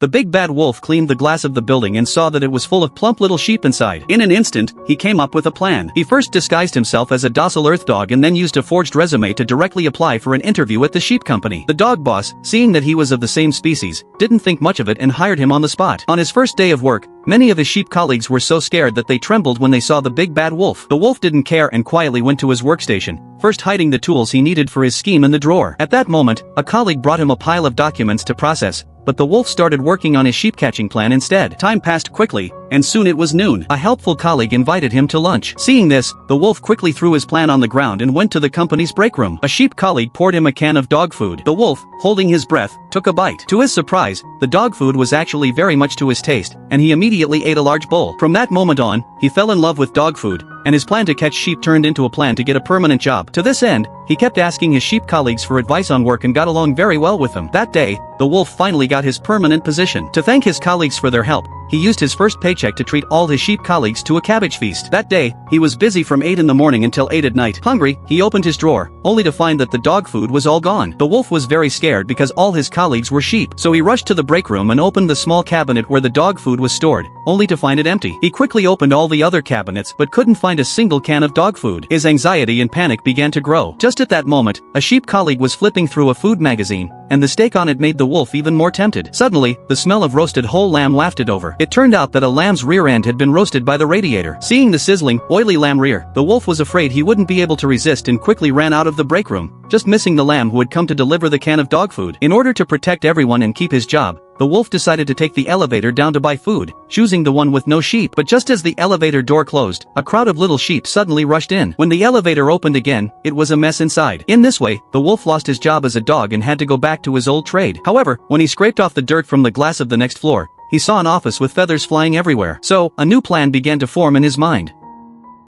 The big bad wolf cleaned the glass of the building and saw that it was full of plump little sheep inside. In an instant, he came up with a plan. He first disguised himself as a docile earth dog and then used a forged resume to directly apply for an interview at the sheep company. The dog boss, seeing that he was of the same species, didn't think much of it and hired him on the spot. On his first day of work, many of his sheep colleagues were so scared that they trembled when they saw the big bad wolf. The wolf didn't care and quietly went to his workstation, first hiding the tools he needed for his scheme in the drawer. At that moment, a colleague brought him a pile of documents to process, but the wolf started working on his sheep catching plan instead. Time passed quickly, and soon it was noon. A helpful colleague invited him to lunch. Seeing this, the wolf quickly threw his plan on the ground and went to the company's break room. A sheep colleague poured him a can of dog food. The wolf, holding his breath, took a bite. To his surprise, the dog food was actually very much to his taste, and he immediately ate a large bowl. From that moment on, he fell in love with dog food, and his plan to catch sheep turned into a plan to get a permanent job. To this end, he kept asking his sheep colleagues for advice on work and got along very well with them. That day, the wolf finally got his permanent position. To thank his colleagues for their help, he used his first paycheck to treat all his sheep colleagues to a cabbage feast. That day, he was busy from 8 in the morning until 8 at night. Hungry, he opened his drawer, only to find that the dog food was all gone. The wolf was very scared because all his colleagues were sheep, so he rushed to the break room and opened the small cabinet where the dog food was stored, only to find it empty. He quickly opened all the other cabinets but couldn't find a single can of dog food. His anxiety and panic began to grow. Just at that moment, a sheep colleague was flipping through a food magazine, and the steak on it made the wolf even more tempted. Suddenly, the smell of roasted whole lamb wafted over. It turned out that a lamb's rear end had been roasted by the radiator. Seeing the sizzling, oily lamb rear, the wolf was afraid he wouldn't be able to resist and quickly ran out of the break room, just missing the lamb who had come to deliver the can of dog food. In order to protect everyone and keep his job, the wolf decided to take the elevator down to buy food, choosing the one with no sheep. But just as the elevator door closed, a crowd of little sheep suddenly rushed in. When the elevator opened again, it was a mess inside. In this way, the wolf lost his job as a dog and had to go back to his old trade. However, when he scraped off the dirt from the glass of the next floor, he saw an office with feathers flying everywhere. So, a new plan began to form in his mind.